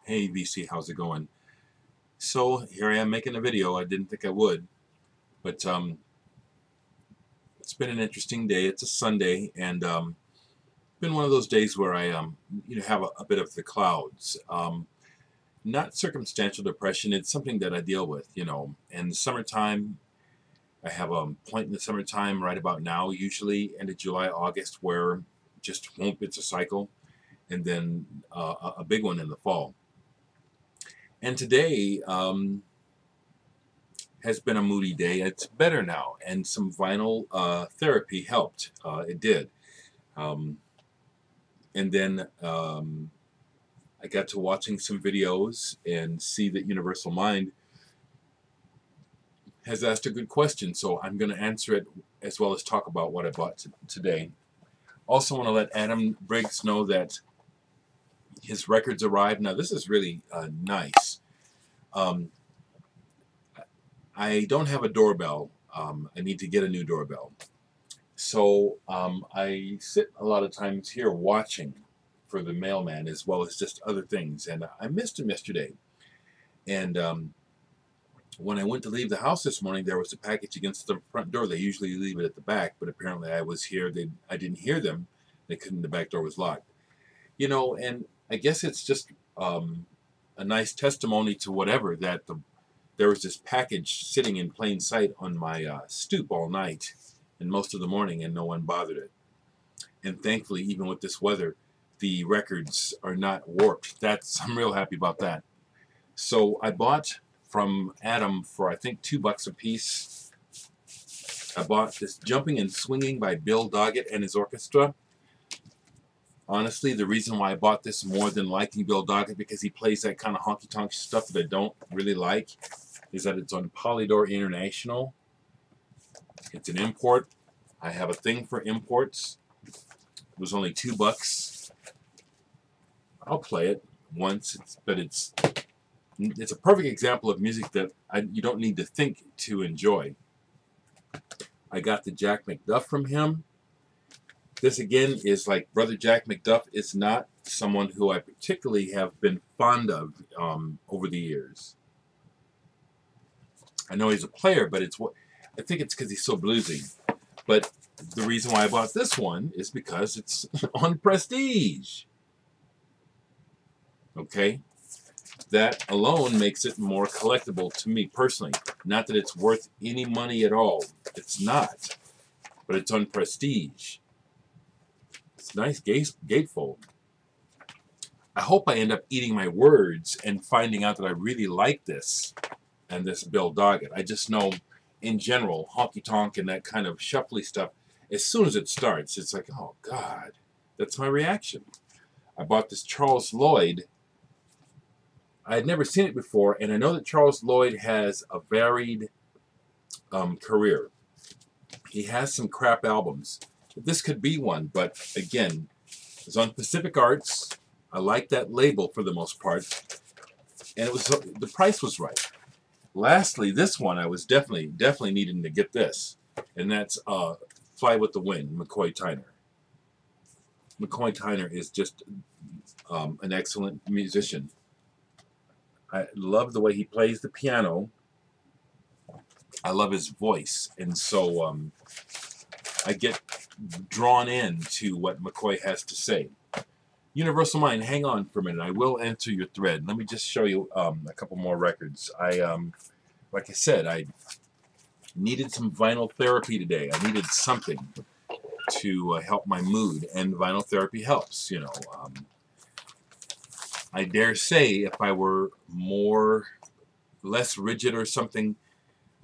Hey VC, how's it going? So here I am making a video. I didn't think I would, but it's been an interesting day. It's a Sunday, and been one of those days where I have a bit of the clouds. Not circumstantial depression. It's something that I deal with. In the summertime, I have a point in the summertime right about now, usually end of July, August, where just whoop, it's a cycle, and then a big one in the fall. And today has been a moody day. It's better now, and some vinyl therapy helped. It did. Um, and then I got to watching some videos and see that Universal Mind has asked a good question, so I'm going to answer it as well as talk about what I bought today. Also want to let Adam Briggs know that his records arrived. Now this is really nice. I don't have a doorbell. I need to get a new doorbell. So I sit a lot of times here watching for the mailman as well as just other things. And I missed him yesterday. And when I went to leave the house this morning, there was a package against the front door. They usually leave it at the back, but apparently I was here. I didn't hear them. They couldn't. The back door was locked. And I guess it's just a nice testimony to whatever that there was this package sitting in plain sight on my stoop all night and most of the morning, and no one bothered it. And thankfully, even with this weather, the records are not warped. I'm real happy about that. So I bought from Adam for I think $2 a piece. I bought this Jumping and Swinging by Bill Doggett and his orchestra. Honestly, the reason why I bought this more than liking Bill Doggett, because he plays that kind of honky-tonk stuff that I don't really like, is that it's on Polydor International. It's an import. I have a thing for imports. It was only $2. I'll play it once, but it's a perfect example of music that you don't need to think to enjoy. I got the Jack McDuff from him. This again is like Brother Jack McDuff is not someone who I particularly have been fond of over the years. I know he's a player, but I think it's because he's so bluesy. But the reason why I bought this one is because it's on Prestige. Okay? That alone makes it more collectible to me personally. Not that it's worth any money at all. It's not. But it's on Prestige. It's a nice gatefold. I hope I end up eating my words and finding out that I really like this and this Bill Doggett. I just know, in general, honky-tonk and that kind of shuffly stuff, as soon as it starts, it's like, oh, God. That's my reaction. I bought this Charles Lloyd. I had never seen it before, and I know that Charles Lloyd has a varied career. He has some crap albums. This could be one, but again, it's on Pacific Arts. I like that label for the most part, and the price was right. Lastly, this one I was definitely needing to get this, and that's "Fly with the Wind," McCoy Tyner. McCoy Tyner is just an excellent musician. I love the way he plays the piano. I love his voice, and so I get drawn in to what McCoy has to say. Universal Mind, hang on for a minute. I will answer your thread. Let me just show you a couple more records. Like I said, I needed some vinyl therapy today. I needed something to help my mood, and vinyl therapy helps. I dare say if I were less rigid or something,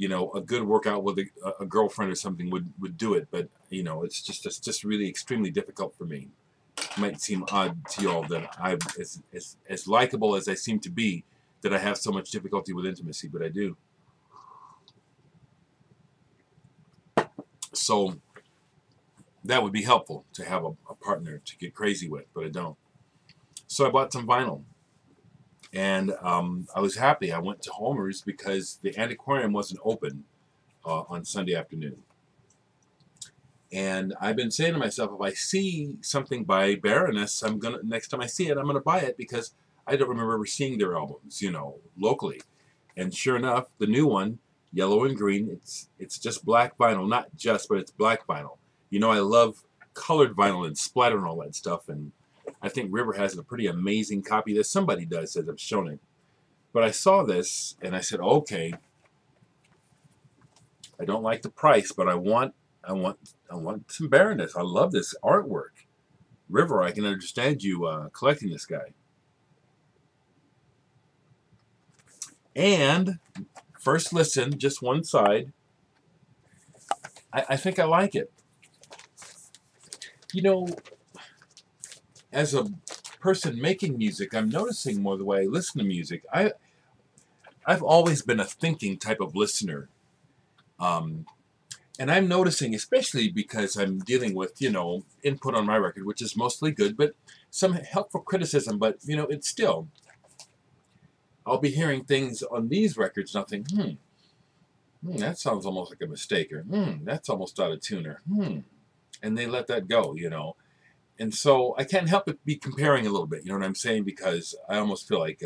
a good workout with a girlfriend or something would do it. But it's just really extremely difficult for me. It might seem odd to y'all that I'm as likable as I seem to be, that I have so much difficulty with intimacy, but I do. So that would be helpful to have a partner to get crazy with, but I don't. So I bought some vinyl. And I was happy. I went to Homer's because the antiquarium wasn't open on Sunday afternoon. And I've been saying to myself, if I see something by Baroness, next time I see it, I'm gonna buy it, because I don't remember ever seeing their albums, you know, locally. And sure enough, the new one, Yellow and Green, it's just black vinyl, not just, but it's black vinyl. You know, I love colored vinyl and splatter and all that stuff, and I think River has a pretty amazing copy that somebody does, as I've shown it. But I saw this and I said, okay, I don't like the price, but I want some Baroness. I love this artwork. River, I can understand you collecting this guy. And first listen, just one side. I think I like it. You know, as a person making music, I'm noticing more the way I listen to music. I've always been a thinking type of listener. And I'm noticing, especially because I'm dealing with, you know, input on my record, which is mostly good, but some helpful criticism, but, you know, it's still, I'll be hearing things on these records and I'll think, that sounds almost like a mistake, or that's almost out of tune, or and they let that go, you know. And so I can't help but be comparing a little bit, you know what I'm saying, because I almost feel like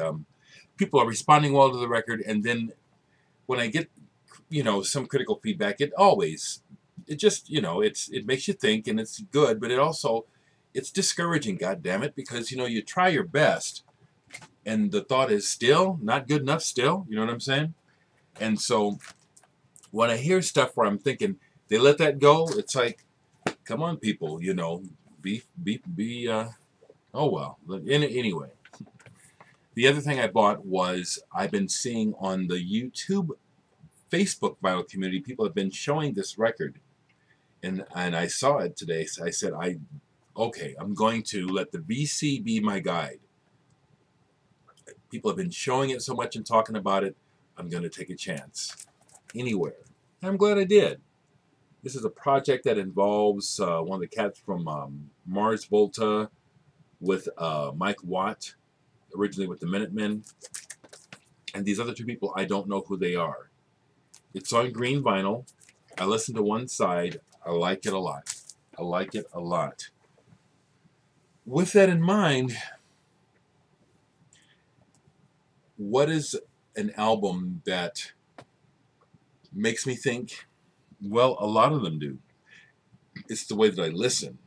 people are responding well to the record, and then when I get, you know, some critical feedback, it just, you know, it makes you think, and it's good, but it's discouraging, god damn it, because, you know, you try your best and the thought is still not good enough still, you know what I'm saying? And so when I hear stuff where I'm thinking they let that go, it's like, come on, people, you know, oh well. Anyway, the other thing I bought was, I've been seeing on the YouTube Facebook vinyl community, people have been showing this record, and I saw it today. So I said, okay, I'm going to let the VC be my guide. People have been showing it so much and talking about it. I'm going to take a chance anywhere. And I'm glad I did. This is a project that involves one of the cats from Mars Volta with Mike Watt, originally with the Minutemen. And these other two people, I don't know who they are. It's on green vinyl. I listened to one side. I like it a lot. I like it a lot. With that in mind, what is an album that makes me think? Well, a lot of them do. It's the way that I listen.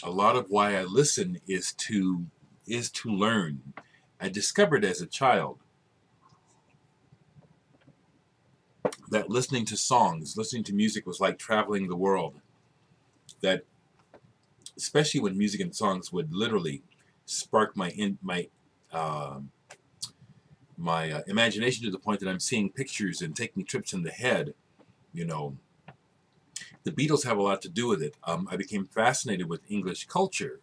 A lot of why I listen is to learn. I discovered as a child that listening to songs, listening to music was like traveling the world. That, especially when music and songs would literally spark my imagination to the point that I'm seeing pictures and taking trips in the head. You know, the Beatles have a lot to do with it. I became fascinated with English culture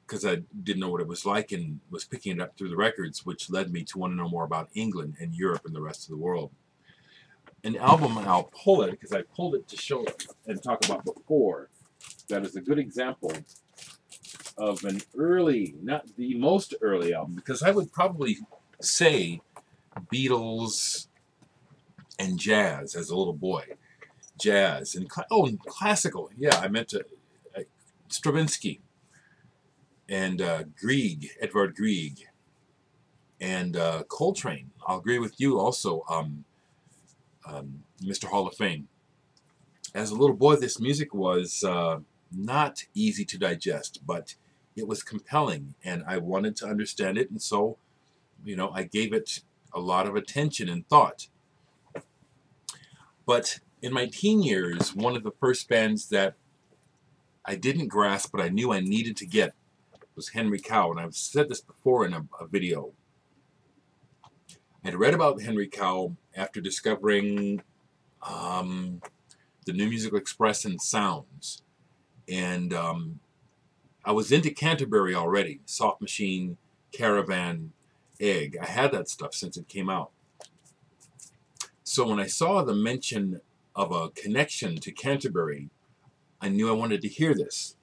because I didn't know what it was like, and was picking it up through the records, which led me to want to know more about England and Europe and the rest of the world. An album, and I'll pull it because I pulled it to show and talk about before, that is a good example of an early, not the most early album, because I would probably say Beatles and jazz as a little boy. Jazz and classical. Yeah, I meant to Stravinsky and Edvard Grieg, and Coltrane. I'll agree with you also, Mr. Hall of Fame. As a little boy, this music was not easy to digest, but it was compelling, and I wanted to understand it, and so, you know, I gave it a lot of attention and thought. But in my teen years, one of the first bands that I didn't grasp, but I knew I needed to get, was Henry Cow, and I've said this before in a video. I'd read about Henry Cow after discovering the New Musical Express and Sounds, and I was into Canterbury already. Soft Machine, Caravan, Egg. I had that stuff since it came out. So when I saw the mention of a connection to Canterbury, I knew I wanted to hear this.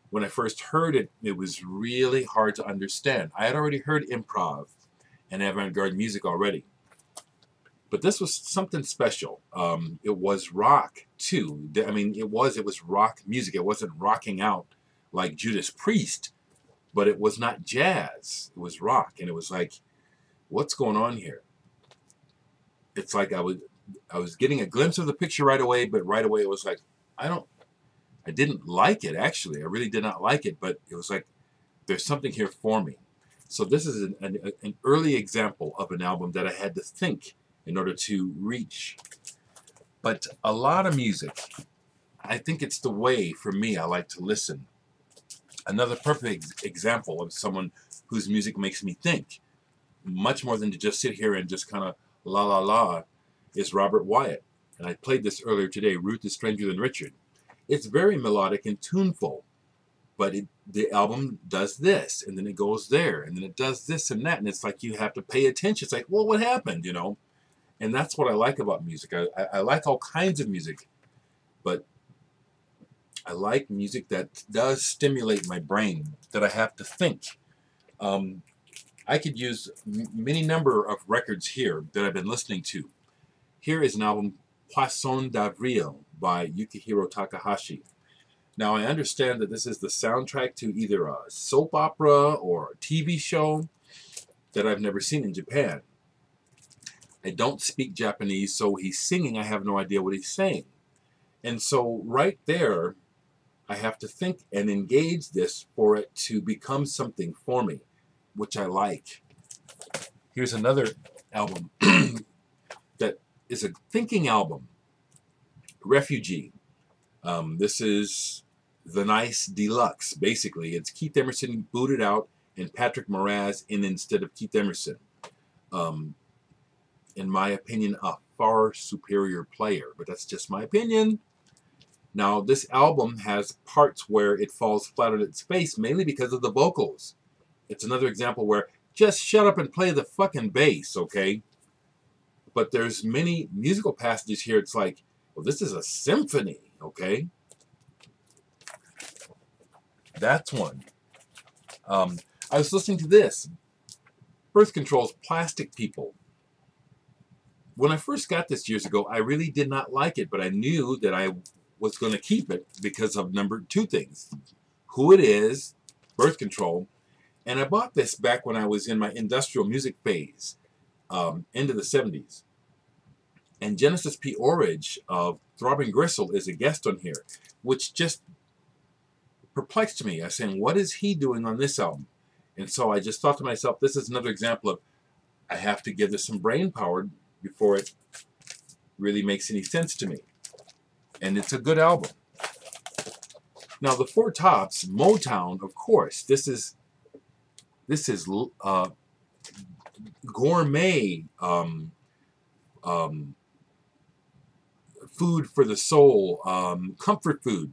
When I first heard it, it was really hard to understand. I had already heard improv and avant-garde music already. But this was something special. It was rock, too. I mean, it was rock music. It wasn't rocking out like Judas Priest, but it was not jazz. It was rock, and it was like, what's going on here? It's like I was getting a glimpse of the picture right away, but right away it was like, I didn't like it, actually. I really did not like it, but it was like, there's something here for me. So this is an early example of an album that I had to think in order to reach. But a lot of music, I think it's the way, for me, I like to listen. Another perfect example of someone whose music makes me think, much more than to just sit here and just kind of la la la, is Robert Wyatt. And I played this earlier today, Ruth is Stranger Than Richard. It's very melodic and tuneful, but the album does this, and then it goes there, and then it does this and that, and it's like you have to pay attention. It's like, well, what happened, you know? And that's what I like about music. I like all kinds of music, but I like music that does stimulate my brain, that I have to think. I could use many number of records here that I've been listening to. Here is an album, Poisson d'Avril by Yukihiro Takahashi. Now, I understand that this is the soundtrack to either a soap opera or a TV show that I've never seen in Japan. I don't speak Japanese, so he's singing. I have no idea what he's saying. And so right there, I have to think and engage this for it to become something for me, which I like. Here's another album that is a thinking album, Refugee. This is the nice deluxe, basically. It's Keith Emerson booted out and Patrick Moraz in instead of Keith Emerson. In my opinion, a far superior player, but that's just my opinion. Now, this album has parts where it falls flat on its face, mainly because of the vocals. It's another example where, just shut up and play the fucking bass, okay? But there's many musical passages here, it's like, well, this is a symphony, okay? That's one. I was listening to this, Birth Control's Plastic People. When I first got this years ago, I really did not like it, but I knew that I was going to keep it because of two things. Who it is, Birth Control, and I bought this back when I was in my industrial music phase, into the 70s. And Genesis P. Orridge of Throbbing Gristle is a guest on here, which just perplexed me. I was saying, what is he doing on this album? And so I just thought to myself, this is another example of, I have to give this some brain power before it really makes any sense to me. And it's a good album. Now, the Four Tops, Motown, of course, this is gourmet food for the soul, comfort food.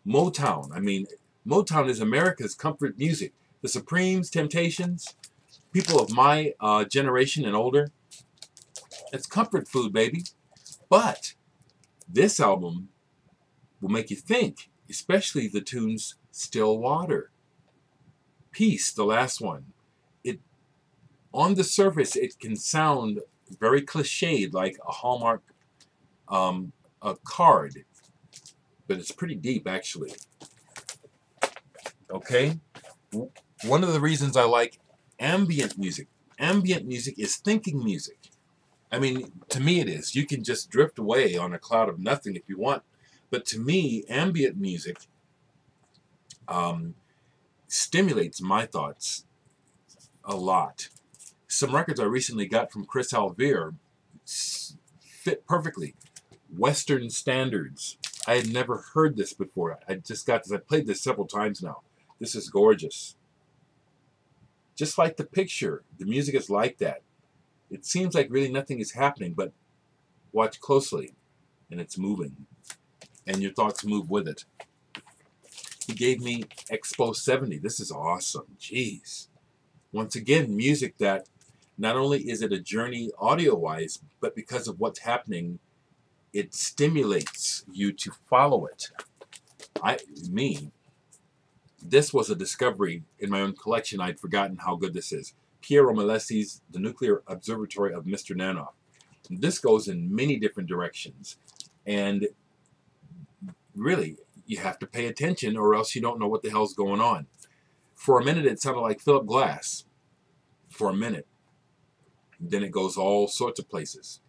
Motown. I mean, Motown is America's comfort music. The Supremes, Temptations, people of my generation and older, it's comfort food, baby. But this album will make you think, especially the tunes Still Water, Peace, the last one. On the surface, it can sound very cliched, like a Hallmark a card, but it's pretty deep, actually. Okay? One of the reasons I like ambient music is thinking music. I mean, to me it is. You can just drift away on a cloud of nothing if you want. But to me, ambient music stimulates my thoughts a lot. Some records I recently got from Chris Alvear fit perfectly. Western Standards. I had never heard this before. I just got this. I played this several times now. This is gorgeous. Just like the picture, the music is like that. It seems like really nothing is happening, but watch closely, and it's moving, and your thoughts move with it. He gave me Expo 70. This is awesome. Jeez. Once again, music that not only is it a journey audio-wise, but because of what's happening, it stimulates you to follow it. This was a discovery in my own collection. I'd forgotten how good this is. Piero Malesi's The Nuclear Observatory of Mr. Nanoff. This goes in many different directions. And really, you have to pay attention or else you don't know what the hell's going on. For a minute, it sounded like Philip Glass. For a minute. Then it goes all sorts of places.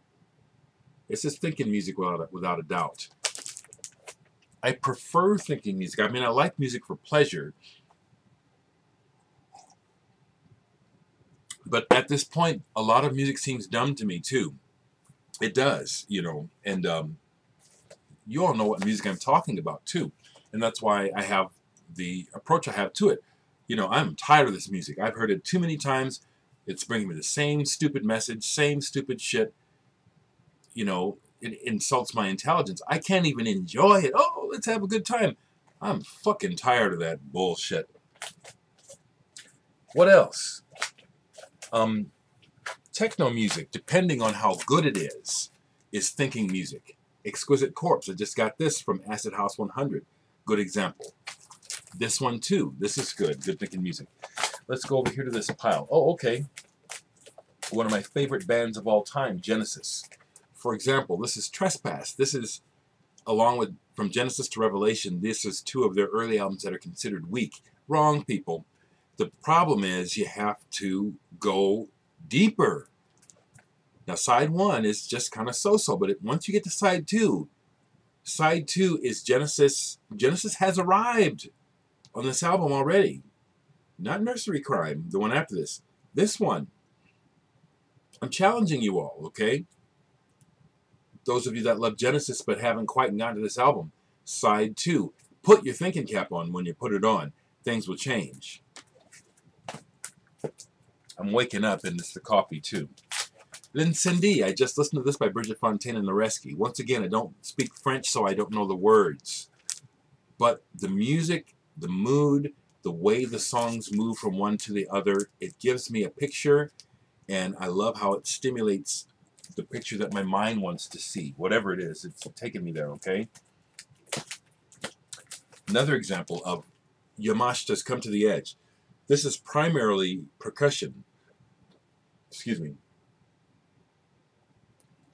It's just thinking music without a doubt. I prefer thinking music. I mean, I like music for pleasure. But at this point, a lot of music seems dumb to me, too. It does, you know. And you all know what music I'm talking about, too. And that's why I have the approach I have to it. You know, I'm tired of this music. I've heard it too many times. It's bringing me the same stupid message, same stupid shit. You know, it insults my intelligence. I can't even enjoy it. Oh, let's have a good time. I'm fucking tired of that bullshit. What else? Techno music, depending on how good it is thinking music. Exquisite Corpse. I just got this from Acid House 100. Good example. This one too. This is good. Good thinking music. Let's go over here to this pile. Oh, okay. One of my favorite bands of all time, Genesis. For example, this is Trespass. This is, along with From Genesis to Revelation, this is two of their early albums that are considered weak. Wrong, people. The problem is you have to go deeper. Now, side one is just kind of so-so, but once you get to side two is Genesis. Genesis has arrived on this album already. Not Nursery Crime, the one after this. This one. I'm challenging you all, okay? Those of you that love Genesis but haven't quite gotten to this album, side two. Put your thinking cap on when you put it on. Things will change. I'm waking up, and it's the coffee, too. L'Incendie. I just listened to this by Bridget Fontaine and Dereck. Once again, I don't speak French, so I don't know the words. But the music, the mood, the way the songs move from one to the other, it gives me a picture, and I love how it stimulates the picture that my mind wants to see. Whatever it is, it's taking me there, okay? Another example of Yamashita's Come to the Edge. This is primarily percussion. Excuse me.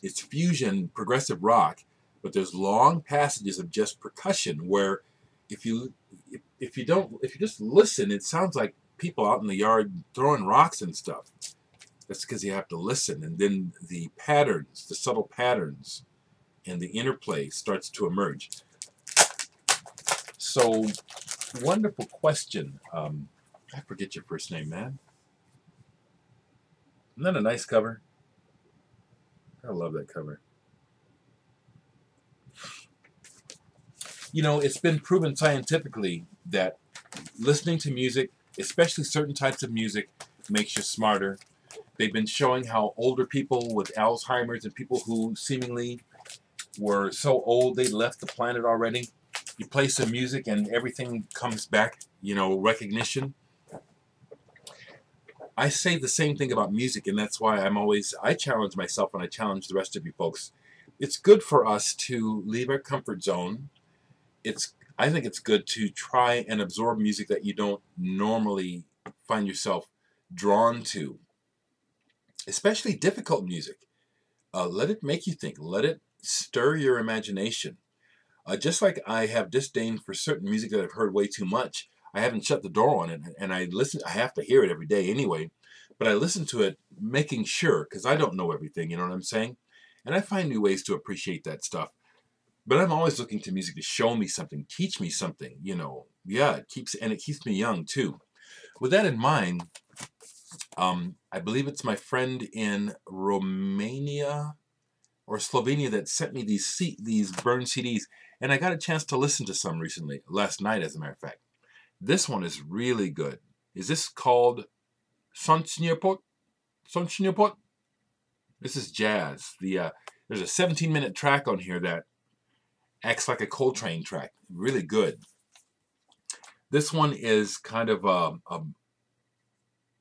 It's fusion, progressive rock, but there's long passages of just percussion where if you just listen, it sounds like people out in the yard throwing rocks and stuff. That's because you have to listen, and then the patterns, the subtle patterns, and the interplay starts to emerge. So, wonderful question. I forget your first name, man. Isn't that a nice cover? I love that cover. You know, it's been proven scientifically that listening to music, especially certain types of music, makes you smarter. They've been showing how older people with Alzheimer's and people who seemingly were so old they left the planet already, you play some music and everything comes back, you know, recognition. I say the same thing about music, and that's why I challenge myself and I challenge the rest of you folks. It's good for us to leave our comfort zone. I think it's good to try and absorb music that you don't normally find yourself drawn to, especially difficult music. Let it make you think. Let it stir your imagination. Just like I have disdain for certain music that I've heard way too much, I haven't shut the door on it, and I have to hear it every day anyway, but I listen to it making sure, because I don't know everything, you know what I'm saying? And I find new ways to appreciate that stuff. But I'm always looking to music to show me something, teach me something, you know. Yeah, it keeps me young, too. With that in mind, I believe it's my friend in Romania or Slovenia that sent me these burned CDs, and I got a chance to listen to some recently, last night as a matter of fact. This one is really good. Is this called Sonchniopot? Sonchniopot? This is jazz. There's a 17-minute track on here that acts like a Coltrane track. Really good. This one is kind of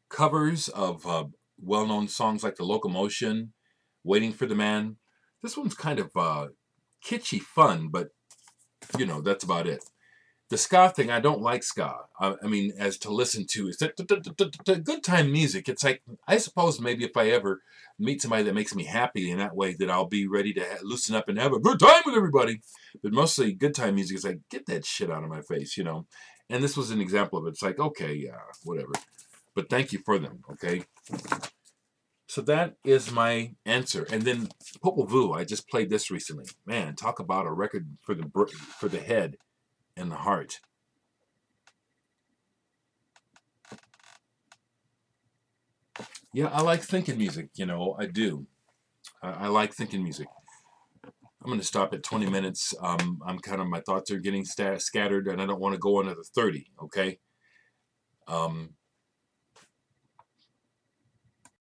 covers of well-known songs like The Locomotion, Waiting for the Man. This one's kind of kitschy fun, but, you know, that's about it. The ska thing, I don't like ska. I mean, as to listen to, it's good time music. It's like, I suppose maybe if I ever meet somebody that makes me happy in that way, that I'll be ready to loosen up and have a good time with everybody. But mostly good time music is like, get that shit out of my face, you know. And this was an example of it. It's like, okay, yeah, whatever. But thank you for them, okay? So that is my answer. And then Popol Vuh, I just played this recently. Man, talk about a record for the head and the heart. Yeah, I like thinking music, you know, I do. I like thinking music. I'm going to stop at 20 minutes. I'm kind of, my thoughts are getting scattered and I don't want to go another 30, okay?